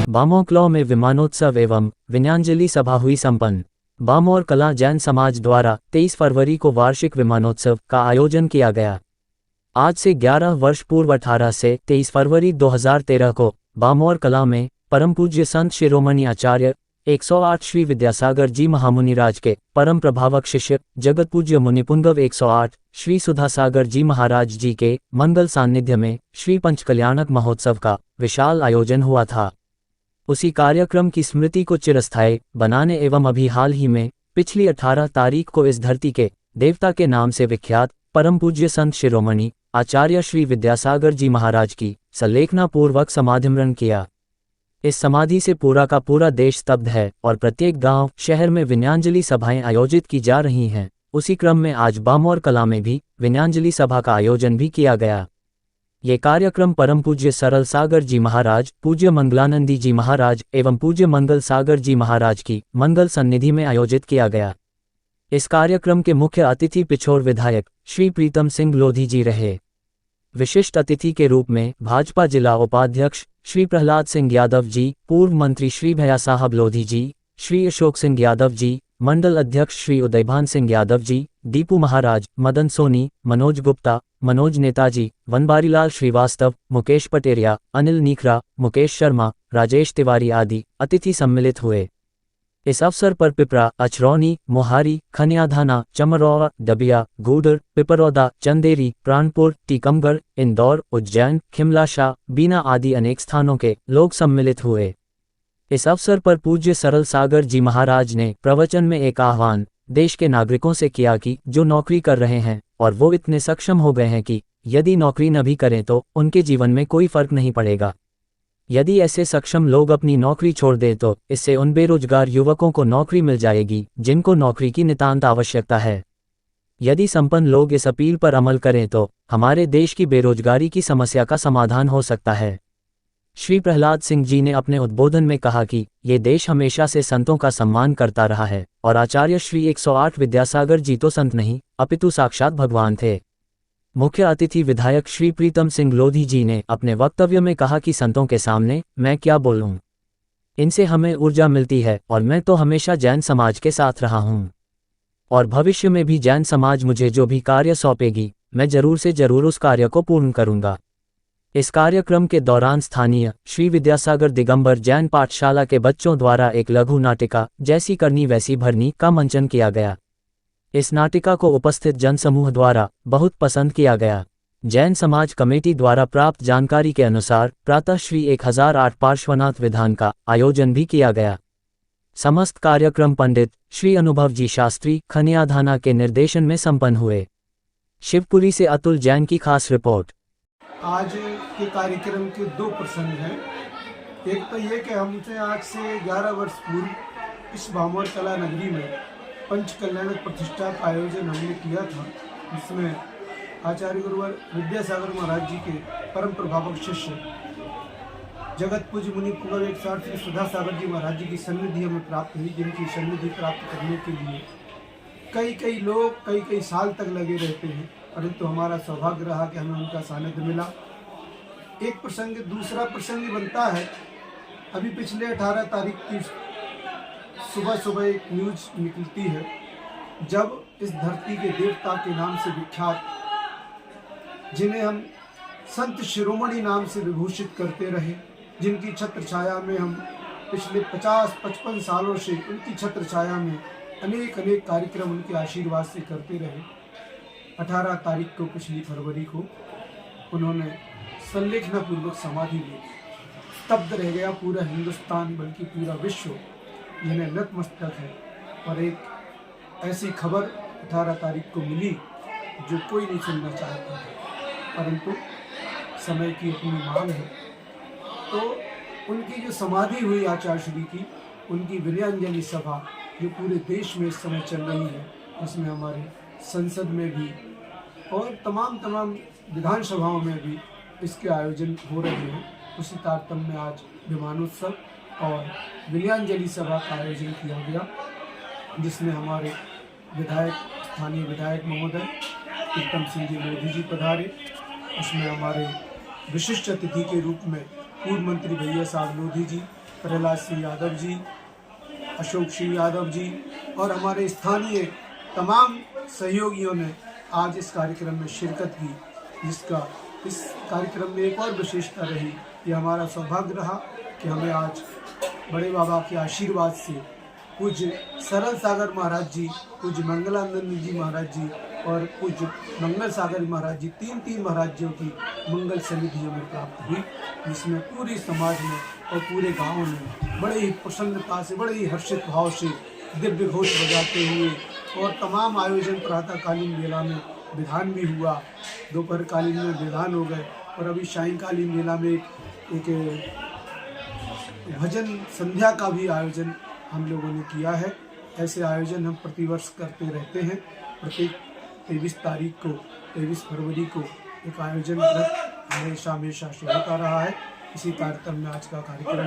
बामोकलौ में विमानोत्सव एवं विनयांजलि सभा हुई संपन्न। बामोर कला जैन समाज द्वारा 23 फरवरी को वार्षिक विमानोत्सव का आयोजन किया गया। आज से 11 वर्ष पूर्व 18 से 23 फरवरी 2013 को बामोर कला में परम पूज्य संत शिरोमणि आचार्य 108 श्री विद्यासागर जी महामुनिराज के परम प्रभावक शिष्य जगत पूज्य मुनिपुंगव 108 श्री सुधासागर जी महाराज जी के मंगल सानिध्य में श्री पंचकल्याणक महोत्सव का विशाल आयोजन हुआ था। उसी कार्यक्रम की स्मृति को चिरस्थायी बनाने एवं अभी हाल ही में पिछली 18 तारीख को इस धरती के देवता के नाम से विख्यात परम पूज्य संत शिरोमणि आचार्य श्री विद्यासागर जी महाराज की संलेखना पूर्वक समाधिमरण किया। इस समाधि से पूरा का पूरा देश स्तब्ध है और प्रत्येक गांव शहर में विनयांजलि सभाएं आयोजित की जा रही हैं। उसी क्रम में आज बामोर कला में भी विनयांजलि सभा का आयोजन भी किया गया। ये कार्यक्रम परम पूज्य सरल सागर जी महाराज, पूज्य मंगलानंदी जी महाराज एवं पूज्य मंगल सागर जी महाराज की मंगल सन्निधि में आयोजित किया गया। इस कार्यक्रम के मुख्य अतिथि पिछोर विधायक श्री प्रीतम सिंह लोधी जी रहे। विशिष्ट अतिथि के रूप में भाजपा जिला उपाध्यक्ष श्री प्रहलाद सिंह यादव जी, पूर्व मंत्री श्री भैया साहब लोधी जी, श्री अशोक सिंह यादव जी, मंडल अध्यक्ष श्री उदयभान सिंह यादव जी, दीपू महाराज, मदन सोनी, मनोज गुप्ता, मनोज नेताजी, वनबारीलाल श्रीवास्तव, मुकेश पटेरिया, अनिल नीखरा, मुकेश शर्मा, राजेश तिवारी आदि अतिथि सम्मिलित हुए। इस अवसर पर पिपरा, अचरौनी, मोहारी, खनियाधाना, चमरौरा, डबिया, गूडर, पिपरौदा, चंदेरी, प्राणपुर, टीकमगढ़, इंदौर, उज्जैन, खिमलाशाह, बीना आदि अनेक स्थानों के लोग सम्मिलित हुए। इस अवसर पर पूज्य सरल सागर जी महाराज ने प्रवचन में एक आह्वान देश के नागरिकों से किया कि जो नौकरी कर रहे हैं और वो इतने सक्षम हो गए हैं कि यदि नौकरी न भी करें तो उनके जीवन में कोई फर्क नहीं पड़ेगा। यदि ऐसे सक्षम लोग अपनी नौकरी छोड़ दें तो इससे उन बेरोजगार युवकों को नौकरी मिल जाएगी जिनको नौकरी की नितांत आवश्यकता है। यदि संपन्न लोग इस अपील पर अमल करें तो हमारे देश की बेरोजगारी की समस्या का समाधान हो सकता है। श्री प्रहलाद सिंह जी ने अपने उद्बोधन में कहा कि ये देश हमेशा से संतों का सम्मान करता रहा है और आचार्य श्री 108 विद्यासागर जी तो संत नहीं अपितु साक्षात भगवान थे। मुख्य अतिथि विधायक श्री प्रीतम सिंह लोधी जी ने अपने वक्तव्य में कहा कि संतों के सामने मैं क्या बोलूं, इनसे हमें ऊर्जा मिलती है और मैं तो हमेशा जैन समाज के साथ रहा हूं और भविष्य में भी जैन समाज मुझे जो भी कार्य सौंपेगी मैं जरूर से जरूर उस कार्य को पूर्ण करूंगा। इस कार्यक्रम के दौरान स्थानीय श्री विद्यासागर दिगंबर जैन पाठशाला के बच्चों द्वारा एक लघु नाटिका जैसी करनी वैसी भरनी का मंचन किया गया। इस नाटिका को उपस्थित जनसमूह द्वारा बहुत पसंद किया गया। जैन समाज कमेटी द्वारा प्राप्त जानकारी के अनुसार प्रातः श्री 1008 पार्श्वनाथ विधान का आयोजन भी किया गया। समस्त कार्यक्रम पंडित श्री अनुभव जी शास्त्री खनियाधाना के निर्देशन में संपन्न हुए। शिवपुरी से अतुल जैन की खास रिपोर्ट। आज के कार्यक्रम के दो प्रसंग हैं। एक तो ये कि हमसे आज से 11 वर्ष पूर्व इस बामोर कला नगरी में पंचकल्याणक प्रतिष्ठा का आयोजन हमने किया था, जिसमें आचार्य गुरुवर विद्यासागर महाराज जी के परम प्रभावक शिष्य जगत पूज्य मुनि पुंगव 108 श्री सुधासागर जी महाराज जी की सन्निधि हमें प्राप्त हुई, जिनकी सन्निधि प्राप्त करने के लिए कई लोग कई साल तक लगे रहते हैं, परंतु हमारा सौभाग्य रहा कि हमें उनका सानिध्य मिला। एक प्रसंग, दूसरा प्रसंग बनता है। अभी पिछले 18 तारीख की सुबह एक न्यूज निकलती है, जब इस धरती के देवता के नाम से विख्यात, जिन्हें हम संत शिरोमणि नाम से विभूषित करते रहे, जिनकी छत्र छाया में हम पिछले 50-55 सालों से उनकी छत्र छाया में अनेक कार्यक्रम उनके आशीर्वाद से करते रहे। 18 तारीख को पिछली फरवरी को उन्होंने संलेखना पूर्वक समाधि ली। स्तब्ध रह गया पूरा हिंदुस्तान, बल्कि पूरा विश्व जिन्हें नतमस्तक है। और एक ऐसी खबर 18 तारीख को मिली जो कोई नहीं सुनना चाहता था, परंतु समय की अपनी मांग है। तो उनकी जो समाधि हुई आचार्य श्री की, उनकी विनयांजलि सभा जो पूरे देश में इस समय चल रही है, उसमें हमारे संसद में भी और तमाम विधानसभाओं में भी इसके आयोजन हो रहे हैं। उसी तारतम्य में आज विमानोत्सव और विनयांजलि सभा का आयोजन किया गया, जिसमें हमारे स्थानीय विधायक महोदय प्रीतम सिंह जी लोधी जी पधारे। उसमें हमारे विशिष्ट अतिथि के रूप में पूर्व मंत्री भैया साहब लोधी जी, प्रहलाद सिंह यादव जी, अशोक सिंह यादव जी और हमारे स्थानीय तमाम सहयोगियों ने आज इस कार्यक्रम में शिरकत की, जिसका इस कार्यक्रम में एक और विशेषता रही। ये हमारा सौभाग्य रहा कि हमें आज बड़े बाबा के आशीर्वाद से पूज्य सरल सागर महाराज जी, पूज्य मंगलानंद जी महाराज जी और पूज्य मंगल सागर महाराज जी, तीन महाराज जियों की मंगल समिधि हमें प्राप्त हुई, जिसमें पूरे समाज में और पूरे गांव में बड़े ही प्रसन्नता से, बड़े ही हर्षित भाव से दिव्य घोष बजाते हुए और तमाम आयोजन प्रातःकालीन मेला में विधान भी हुआ, दोपहर कालीन में विधान हो गए और अभी सायंकालीन मेला में एक भजन संध्या का भी आयोजन हम लोगों ने किया है। ऐसे आयोजन हम प्रतिवर्ष करते रहते हैं। प्रत्येक 23 फरवरी को एक आयोजन हमेशा से होता रहा है। इसी कार्यक्रम में आज का कार्यक्रम